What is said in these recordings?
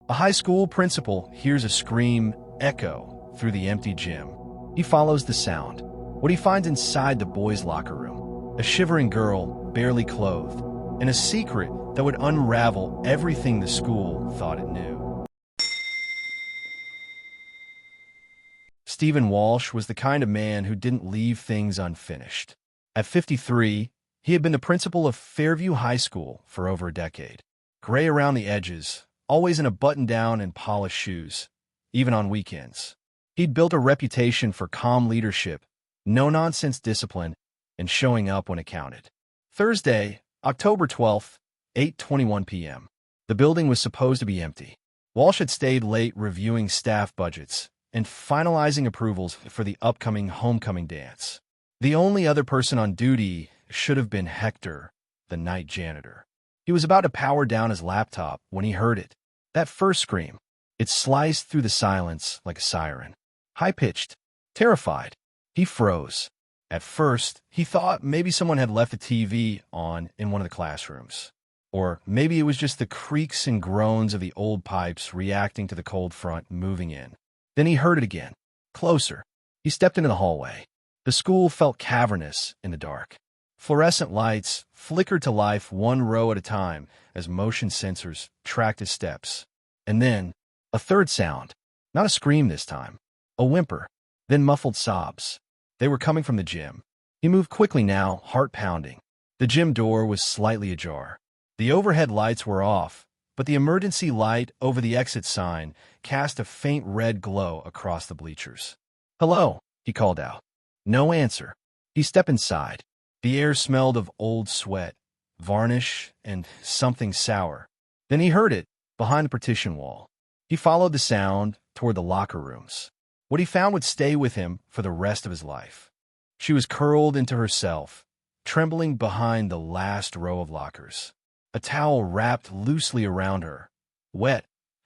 A high school principal hears a scream echo through the empty gym. He follows the sound. What he finds inside the boys' locker room: a shivering girl, barely clothed, and a secret that would unravel everything the school thought it knew. Stephen Walsh was the kind of man who didn't leave things unfinished. At 53, he had been the principal of Fairview High School for over a decade. Gray around the edges, always in a button-down and polished shoes, even on weekends. He'd built a reputation for calm leadership, no-nonsense discipline, and showing up when it counted. Thursday, October 12th, 8:21 p.m. The building was supposed to be empty. Walsh had stayed late reviewing staff budgets and finalizing approvals for the upcoming homecoming dance. The only other person on duty should have been Hector, the night janitor. He was about to power down his laptop when he heard it. That first scream. It sliced through the silence like a siren. High-pitched, terrified. He froze. At first, he thought maybe someone had left the TV on in one of the classrooms. Or maybe it was just the creaks and groans of the old pipes reacting to the cold front moving in. Then he heard it again. Closer. He stepped into the hallway. The school felt cavernous in the dark. Fluorescent lights flickered to life one row at a time as motion sensors tracked his steps. And then, a third sound. Not a scream this time. A whimper. Then muffled sobs. They were coming from the gym. He moved quickly now, heart pounding. The gym door was slightly ajar. The overhead lights were off, but the emergency light over the exit sign cast a faint red glow across the bleachers. "Hello," he called out. No answer. He stepped inside. The air smelled of old sweat, varnish, and something sour. Then he heard it, behind the partition wall. He followed the sound toward the locker rooms. What he found would stay with him for the rest of his life. She was curled into herself, trembling behind the last row of lockers. A towel wrapped loosely around her, wet,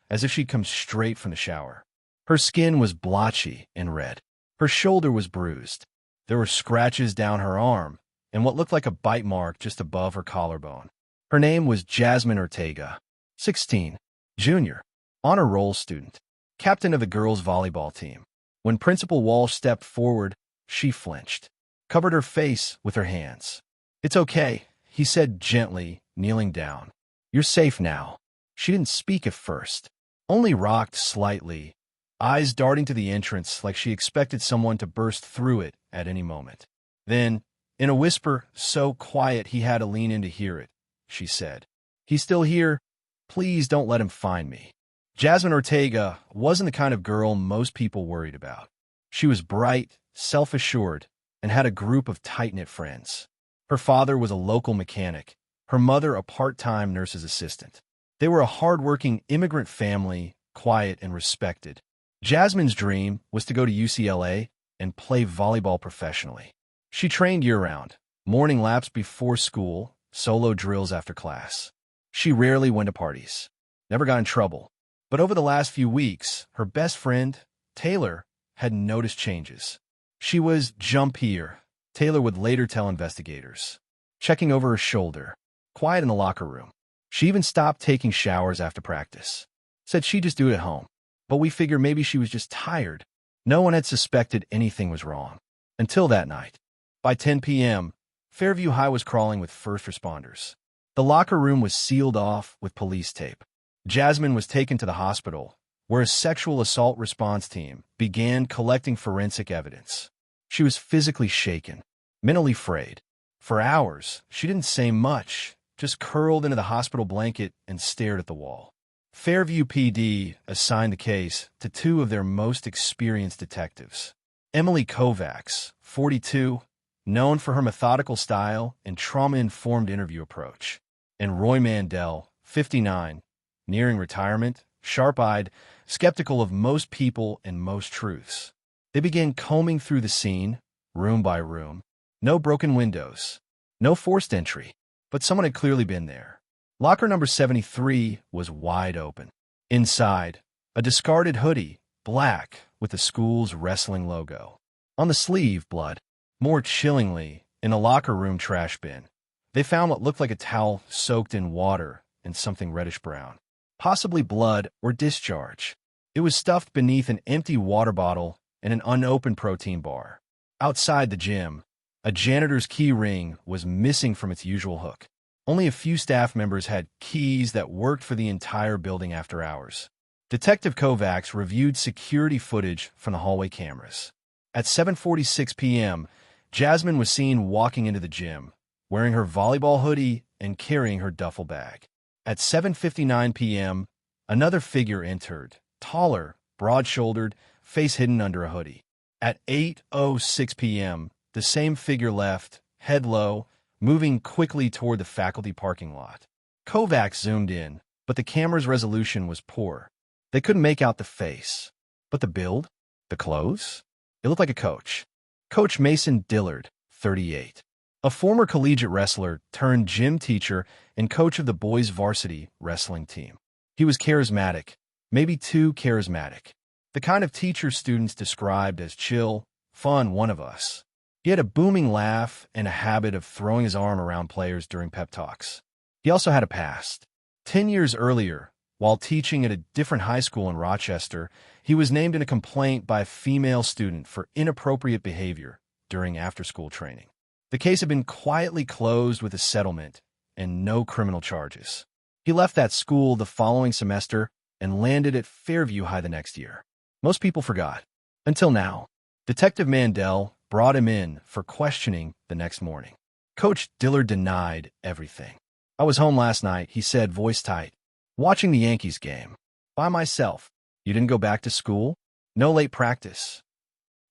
as if she'd come straight from the shower. Her skin was blotchy and red. Her shoulder was bruised. There were scratches down her arm, and what looked like a bite mark just above her collarbone. Her name was Jasmine Ortega, 16, junior, honor roll student, captain of the girls' volleyball team. When Principal Walsh stepped forward, she flinched, covered her face with her hands. "It's okay," he said gently, kneeling down. "You're safe now." She didn't speak at first, only rocked slightly, eyes darting to the entrance like she expected someone to burst through it at any moment. Then, in a whisper so quiet he had to lean in to hear it, she said, "He's still here. Please don't let him find me." Jasmine Ortega wasn't the kind of girl most people worried about. She was bright, self-assured, and had a group of tight-knit friends. Her father was a local mechanic, her mother a part-time nurse's assistant. They were a hard-working immigrant family, quiet and respected. Jasmine's dream was to go to UCLA and play volleyball professionally. She trained year-round, morning laps before school, solo drills after class. She rarely went to parties, never got in trouble. But over the last few weeks, her best friend, Taylor, had noticed changes. She was jumpier, Taylor would later tell investigators, checking over her shoulder, quiet in the locker room. She even stopped taking showers after practice. Said she'd just do it at home. But we figured maybe she was just tired. No one had suspected anything was wrong. Until that night. By 10 p.m., Fairview High was crawling with first responders. The locker room was sealed off with police tape. Jasmine was taken to the hospital, where a sexual assault response team began collecting forensic evidence. She was physically shaken, mentally frayed. For hours, she didn't say much, just curled into the hospital blanket and stared at the wall. Fairview PD assigned the case to two of their most experienced detectives. Emily Kovacs, 42, known for her methodical style and trauma-informed interview approach, and Roy Mandel, 59, nearing retirement, sharp-eyed, skeptical of most people and most truths. They began combing through the scene, room by room. No broken windows, no forced entry, but someone had clearly been there. Locker number 73 was wide open. Inside, a discarded hoodie, black, with the school's wrestling logo. On the sleeve, blood. More chillingly, in a locker room trash bin, they found what looked like a towel soaked in water and something reddish-brown. possibly blood or discharge. It was stuffed beneath an empty water bottle and an unopened protein bar. Outside the gym, a janitor's key ring was missing from its usual hook. Only a few staff members had keys that worked for the entire building after hours. Detective Kovacs reviewed security footage from the hallway cameras. At 7:46 p.m., Jasmine was seen walking into the gym, wearing her volleyball hoodie and carrying her duffel bag. At 7:59 p.m., another figure entered, taller, broad-shouldered, face hidden under a hoodie. At 8:06 p.m., the same figure left, head low, moving quickly toward the faculty parking lot. Kovacs zoomed in, but the camera's resolution was poor. They couldn't make out the face. But the build? The clothes? It looked like a coach. Coach Mason Dillard, 38. A former collegiate wrestler turned gym teacher and coach of the boys' varsity wrestling team. He was charismatic, maybe too charismatic. The kind of teacher students described as chill, fun one of us. He had a booming laugh and a habit of throwing his arm around players during pep talks. He also had a past. 10 years earlier, while teaching at a different high school in Rochester, he was named in a complaint by a female student for inappropriate behavior during after-school training. The case had been quietly closed with a settlement and no criminal charges. He left that school the following semester and landed at Fairview High the next year. Most people forgot. Until now. Detective Mandel brought him in for questioning the next morning. Coach Dillard denied everything. "I was home last night," he said, voice tight, "watching the Yankees game. By myself." "You didn't go back to school? No late practice?"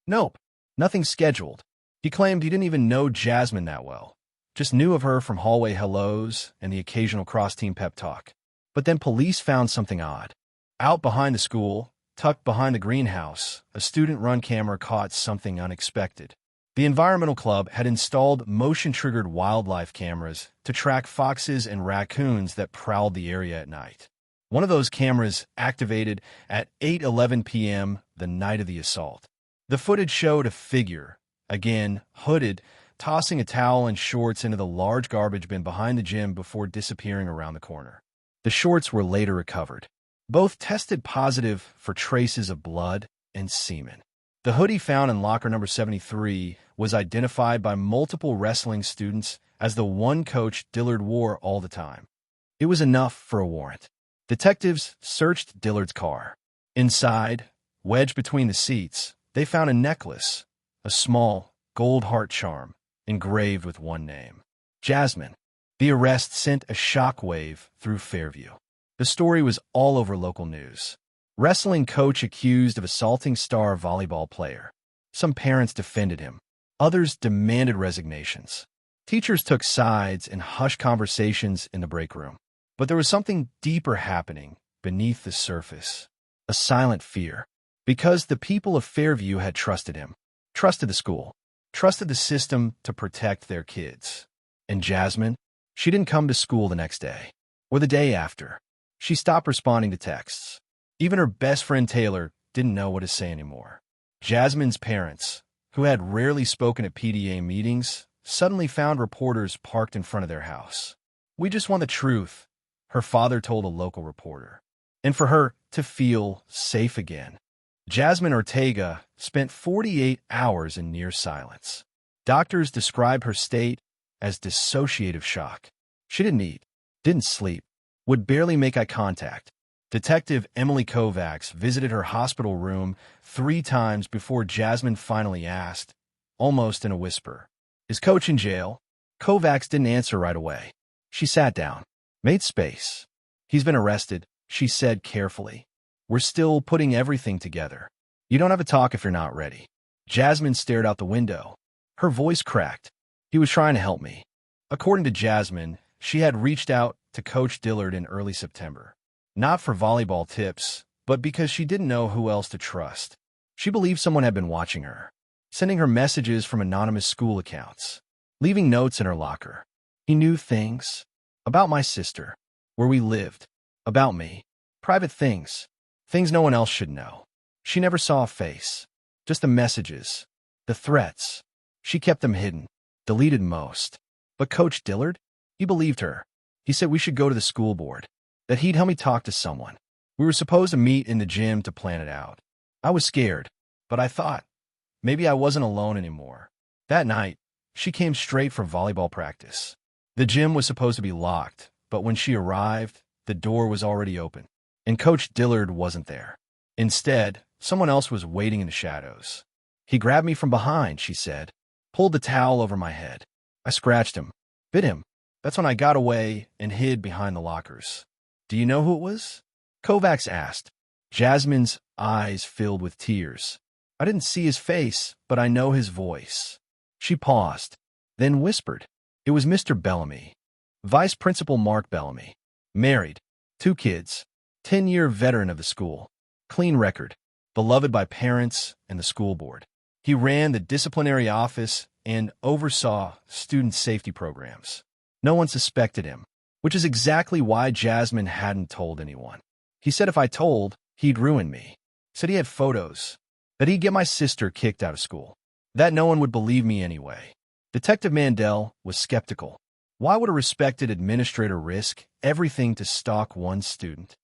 "Nope. Nothing scheduled." He claimed he didn't even know Jasmine that well. Just knew of her from hallway hellos and the occasional cross-team pep talk. But then police found something odd. Out behind the school, tucked behind the greenhouse, a student-run camera caught something unexpected. The Environmental Club had installed motion-triggered wildlife cameras to track foxes and raccoons that prowled the area at night. One of those cameras activated at 8:11 p.m. the night of the assault. The footage showed a figure, again hooded, tossing a towel and shorts into the large garbage bin behind the gym before disappearing around the corner. The shorts were later recovered. Both tested positive for traces of blood and semen. The hoodie found in locker number 73 was identified by multiple wrestling students as the one Coach Dillard wore all the time. It was enough for a warrant. Detectives searched Dillard's car. Inside, wedged between the seats, they found a necklace, a small gold heart charm, engraved with one name: Jasmine. The arrest sent a shockwave through Fairview. The story was all over local news. Wrestling coach accused of assaulting star volleyball player. Some parents defended him. Others demanded resignations. Teachers took sides in hushed conversations in the break room. But there was something deeper happening beneath the surface. A silent fear. Because the people of Fairview had trusted him. Trusted the school. Trusted the system to protect their kids. And Jasmine? She didn't come to school the next day. Or the day after. She stopped responding to texts. Even her best friend Taylor didn't know what to say anymore. Jasmine's parents, who had rarely spoken at PTA meetings, suddenly found reporters parked in front of their house. "We just want the truth," her father told a local reporter. And for her to feel safe again. Jasmine Ortega spent 48 hours in near silence. Doctors described her state as dissociative shock. She didn't eat, didn't sleep, would barely make eye contact. Detective Emily Kovacs visited her hospital room 3 times before Jasmine finally asked, almost in a whisper, "Is Coach in jail?" Kovacs didn't answer right away. She sat down, made space. "He's been arrested," she said carefully. "We're still putting everything together. You don't have to talk if you're not ready." Jasmine stared out the window. Her voice cracked. "He was trying to help me." According to Jasmine, she had reached out to Coach Dillard in early September. Not for volleyball tips, but because she didn't know who else to trust. She believed someone had been watching her, sending her messages from anonymous school accounts, leaving notes in her locker. "He knew things about my sister, where we lived, about me, private things, things no one else should know." She never saw a face, just the messages, the threats. She kept them hidden, deleted most. But Coach Dillard? He believed her. He said we should go to the school board. that he'd help me talk to someone. We were supposed to meet in the gym to plan it out. I was scared, but I thought maybe I wasn't alone anymore. That night, she came straight from volleyball practice. The gym was supposed to be locked, but when she arrived, the door was already open, and Coach Dillard wasn't there. Instead, someone else was waiting in the shadows. He grabbed me from behind, she said, pulled the towel over my head. I scratched him, bit him. That's when I got away and hid behind the lockers. Do you know who it was? Kovacs asked. Jasmine's eyes filled with tears. I didn't see his face, but I know his voice. She paused, then whispered. It was Mr. Bellamy, Vice Principal Mark Bellamy. Married, 2 kids, 10-year veteran of the school, clean record, beloved by parents and the school board. He ran the disciplinary office and oversaw student safety programs. No one suspected him, which is exactly why Jasmine hadn't told anyone. He said if I told, he'd ruin me. Said he had photos, that he'd get my sister kicked out of school, that no one would believe me anyway. Detective Mandel was skeptical. Why would a respected administrator risk everything to stalk one student?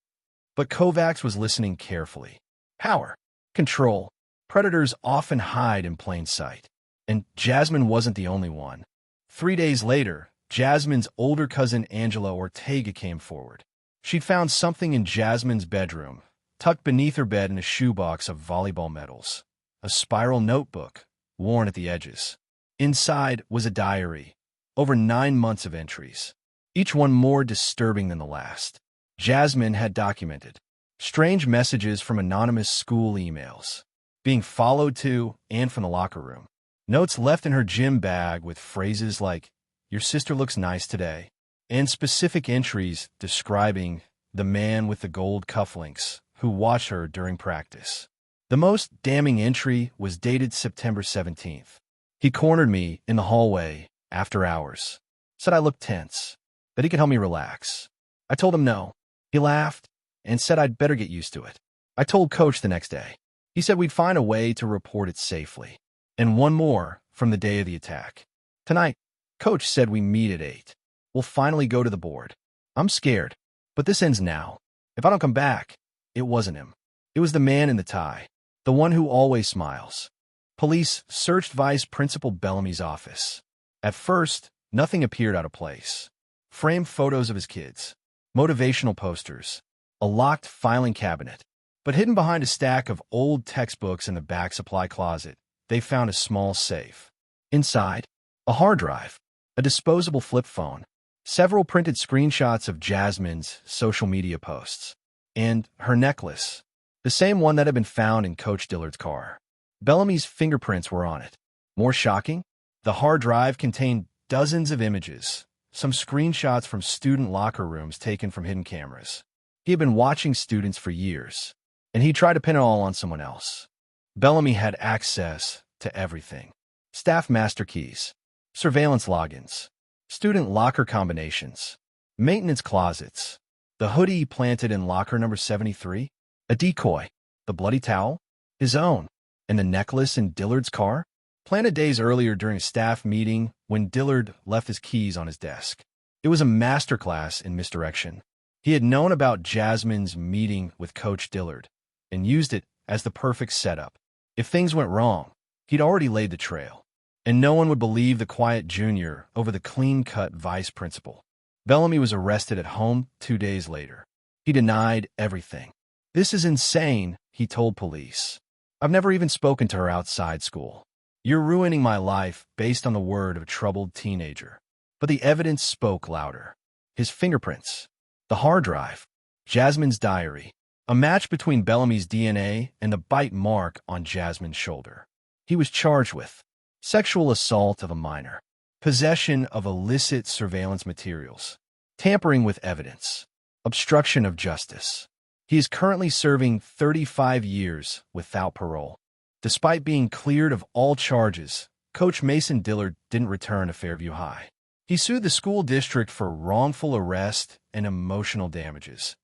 But Kovacs was listening carefully. Power, control, predators often hide in plain sight. And Jasmine wasn't the only one. 3 days later, Jasmine's older cousin Angela Ortega came forward. She'd found something in Jasmine's bedroom, tucked beneath her bed in a shoebox of volleyball medals, a spiral notebook, worn at the edges. Inside was a diary, over 9 months of entries, each one more disturbing than the last. Jasmine had documented strange messages from anonymous school emails, being followed to and from the locker room, notes left in her gym bag with phrases like, "Your sister looks nice today," and specific entries describing the man with the gold cufflinks who watched her during practice. The most damning entry was dated September 17th. He cornered me in the hallway after hours, said I looked tense, that he could help me relax. I told him no. He laughed and said I'd better get used to it. I told Coach the next day. He said we'd find a way to report it safely. And one more from the day of the attack. Tonight, Coach said we meet at 8. We'll finally go to the board. I'm scared, but this ends now. If I don't come back, it wasn't him. It was the man in the tie, the one who always smiles. Police searched Vice Principal Bellamy's office. At first, nothing appeared out of place. Framed photos of his kids, motivational posters, a locked filing cabinet. But hidden behind a stack of old textbooks in the back supply closet, they found a small safe. Inside, a hard drive, a disposable flip phone, several printed screenshots of Jasmine's social media posts, and her necklace, the same one that had been found in Coach Dillard's car. Bellamy's fingerprints were on it. More shocking, the hard drive contained dozens of images, some screenshots from student locker rooms taken from hidden cameras. He had been watching students for years, and he tried to pin it all on someone else. Bellamy had access to everything. Staff master keys, surveillance logins, student locker combinations, maintenance closets, the hoodie planted in locker number 73, a decoy, the bloody towel, his own, and the necklace in Dillard's car, planted days earlier during a staff meeting when Dillard left his keys on his desk. It was a masterclass in misdirection. He had known about Jasmine's meeting with Coach Dillard and used it as the perfect setup. If things went wrong, he'd already laid the trail, and no one would believe the quiet junior over the clean-cut vice principal. Bellamy was arrested at home 2 days later. He denied everything. "This is insane," he told police. "I've never even spoken to her outside school. You're ruining my life based on the word of a troubled teenager." But the evidence spoke louder. His fingerprints, the hard drive, Jasmine's diary, a match between Bellamy's DNA and the bite mark on Jasmine's shoulder. He was charged with sexual assault of a minor, possession of illicit surveillance materials, tampering with evidence, obstruction of justice. He is currently serving 35 years without parole. Despite being cleared of all charges, Coach Mason Dillard didn't return to Fairview High. He sued the school district for wrongful arrest and emotional damages,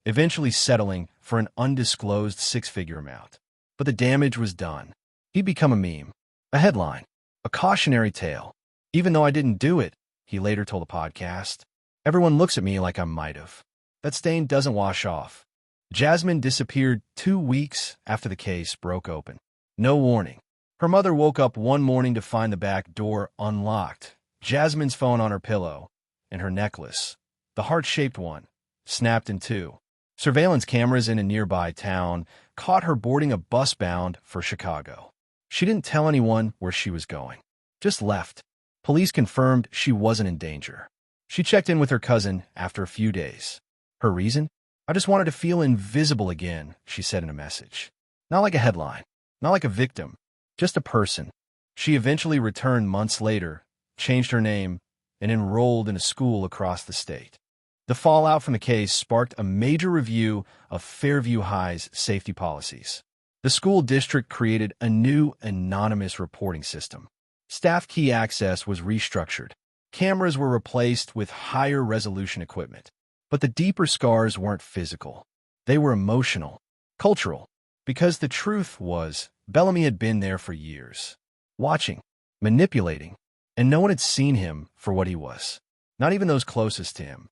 eventually settling for an undisclosed 6-figure amount. But the damage was done. He'd become a meme, a headline, a cautionary tale. "Even though I didn't do it," he later told a podcast, "everyone looks at me like I might have. That stain doesn't wash off. Jasmine disappeared 2 weeks after the case broke open. No warning. Her mother woke up one morning to find the back door unlocked, Jasmine's phone on her pillow, and her necklace, the heart-shaped one, snapped in two. Surveillance cameras in a nearby town caught her boarding a bus bound for Chicago. She didn't tell anyone where she was going, just left. Police confirmed she wasn't in danger. She checked in with her cousin after a few days. Her reason? "I just wanted to feel invisible again," she said in a message. Not like a headline, not like a victim, just a person. She eventually returned months later, changed her name, and enrolled in a school across the state. The fallout from the case sparked a major review of Fairview High's safety policies. The school district created a new anonymous reporting system. Staff key access was restructured. Cameras were replaced with higher resolution equipment. But the deeper scars weren't physical. They were emotional, cultural, because the truth was Bellamy had been there for years, watching, manipulating, and no one had seen him for what he was, not even those closest to him.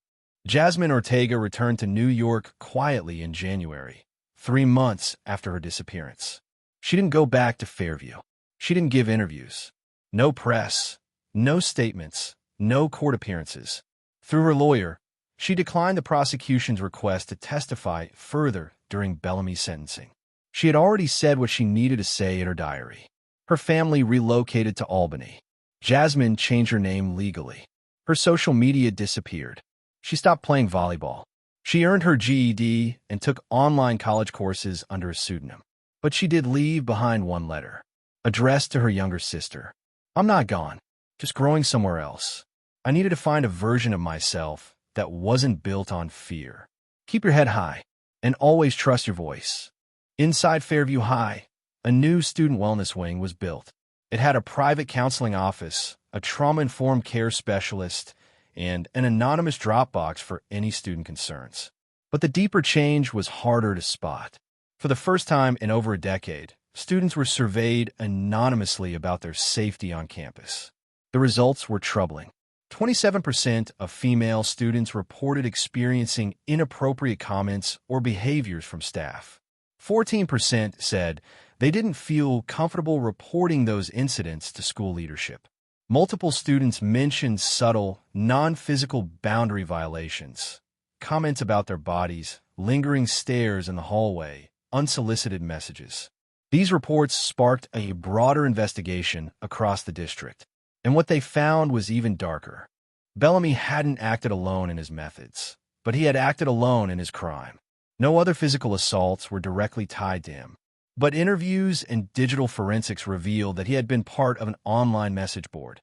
Jasmine Ortega returned to New York quietly in January, 3 months after her disappearance. She didn't go back to Fairview. She didn't give interviews. No press, no statements, no court appearances. Through her lawyer, she declined the prosecution's request to testify further during Bellamy's sentencing. She had already said what she needed to say in her diary. Her family relocated to Albany. Jasmine changed her name legally. Her social media disappeared. She stopped playing volleyball. She earned her GED and took online college courses under a pseudonym. But she did leave behind one letter, addressed to her younger sister. "I'm not gone, just growing somewhere else. I needed to find a version of myself that wasn't built on fear. Keep your head high and always trust your voice." Inside Fairview High, a new student wellness wing was built. It had a private counseling office, a trauma-informed care specialist, and an anonymous drop box for any student concerns. But the deeper change was harder to spot. For the first time in over a decade, students were surveyed anonymously about their safety on campus. The results were troubling. 27% of female students reported experiencing inappropriate comments or behaviors from staff. 14% said they didn't feel comfortable reporting those incidents to school leadership. Multiple students mentioned subtle, non-physical boundary violations, comments about their bodies, lingering stares in the hallway, unsolicited messages. These reports sparked a broader investigation across the district. And what they found was even darker. Bellamy hadn't acted alone in his methods, but he had acted alone in his crime. No other physical assaults were directly tied to him. But interviews and digital forensics revealed that he had been part of an online message board,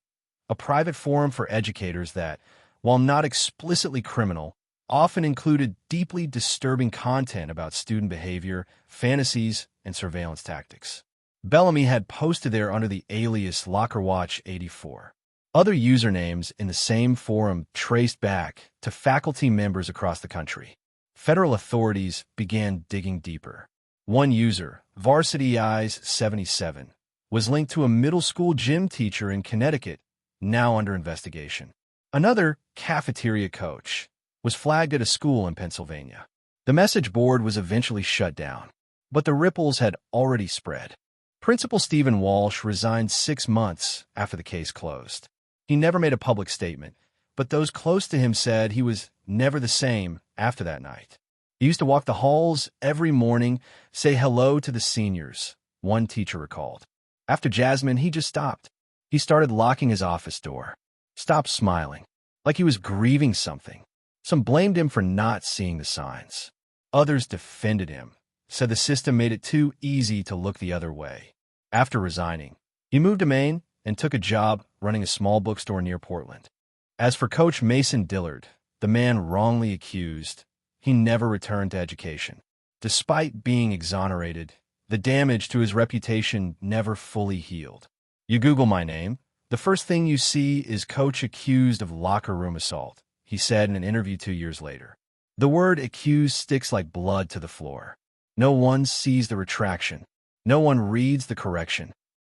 a private forum for educators that, while not explicitly criminal, often included deeply disturbing content about student behavior, fantasies, and surveillance tactics. Bellamy had posted there under the alias LockerWatch84. Other usernames in the same forum traced back to faculty members across the country. Federal authorities began digging deeper. One user, Varsity Eyes 77, was linked to a middle school gym teacher in Connecticut, now under investigation. Another, Cafeteria Coach, was flagged at a school in Pennsylvania. The message board was eventually shut down, but the ripples had already spread. Principal Stephen Walsh resigned 6 months after the case closed. He never made a public statement, but those close to him said he was never the same after that night. He used to walk the halls every morning, say hello to the seniors, one teacher recalled. After Jasmine, he just stopped. He started locking his office door, stopped smiling, like he was grieving something. Some blamed him for not seeing the signs. Others defended him, said the system made it too easy to look the other way. After resigning, he moved to Maine and took a job running a small bookstore near Portland. As for Coach Dillard, the man wrongly accused, he never returned to education. Despite being exonerated, the damage to his reputation never fully healed. You Google my name, the first thing you see is Coach accused of locker room assault, he said in an interview 2 years later. The word accused sticks like blood to the floor. No one sees the retraction. No one reads the correction.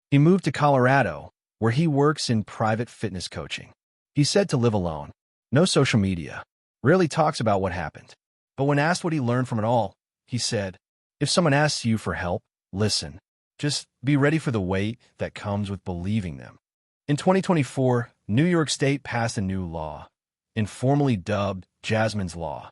He moved to Colorado, where he works in private fitness coaching. He said to live alone. No social media. Rarely talks about what happened. But when asked what he learned from it all, he said, "If someone asks you for help, listen. Just be ready for the weight that comes with believing them." In 2024, New York State passed a new law, informally dubbed Jasmine's Law.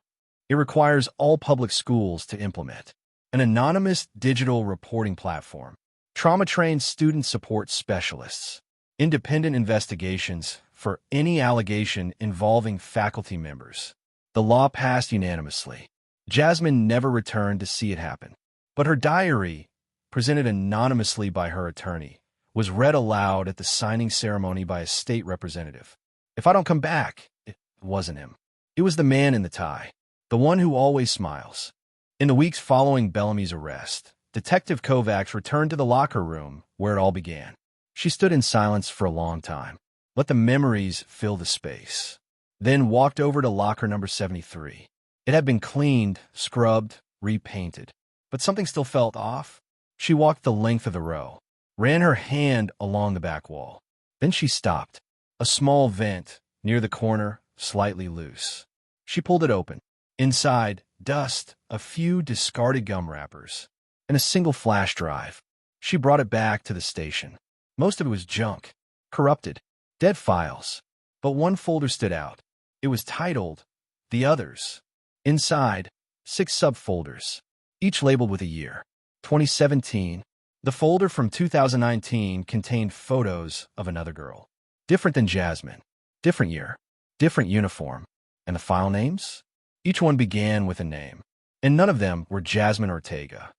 It requires all public schools to implement an anonymous digital reporting platform, trauma-trained student support specialists, independent investigations for any allegation involving faculty members. The law passed unanimously. Jasmine never returned to see it happen, but her diary, presented anonymously by her attorney, was read aloud at the signing ceremony by a state representative. "If I don't come back," it wasn't him. It was the man in the tie, the one who always smiles. In the weeks following Bellamy's arrest, Detective Kovacs returned to the locker room where it all began. She stood in silence for a long time, let the memories fill the space, then walked over to locker number 73. It had been cleaned, scrubbed, repainted, but something still felt off. She walked the length of the row, ran her hand along the back wall. Then she stopped. A small vent near the corner, slightly loose. She pulled it open. Inside, dust, a few discarded gum wrappers, and a single flash drive. She brought it back to the station. Most of it was junk, corrupted, dead files. But one folder stood out. It was titled, "The Others." Inside, 6 subfolders, each labeled with a year. 2017. The folder from 2019 contained photos of another girl. Different than Jasmine. Different year. Different uniform. And the file names? Each one began with a name, and none of them were Jasmine Ortega.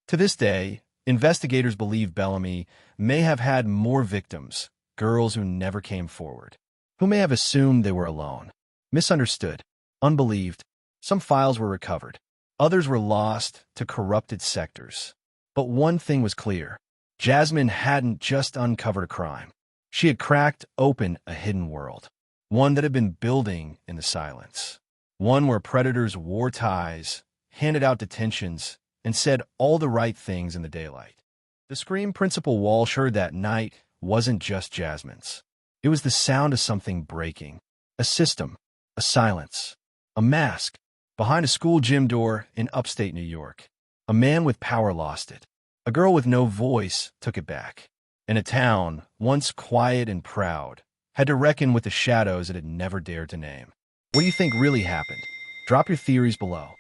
To this day, investigators believe Bellamy may have had more victims, girls who never came forward, who may have assumed they were alone, misunderstood, unbelieved. Some files were recovered. Others were lost to corrupted sectors. But one thing was clear. Jasmine hadn't just uncovered a crime. She had cracked open a hidden world, one that had been building in the silence. One where predators wore ties, handed out detentions, and said all the right things in the daylight. The scream Principal Walsh heard that night wasn't just Jasmine's. It was the sound of something breaking. A system, a silence, a mask. Behind a school gym door in upstate New York, a man with power lost it. A girl with no voice took it back. And a town, once quiet and proud, had to reckon with the shadows it had never dared to name. What do you think really happened? Drop your theories below.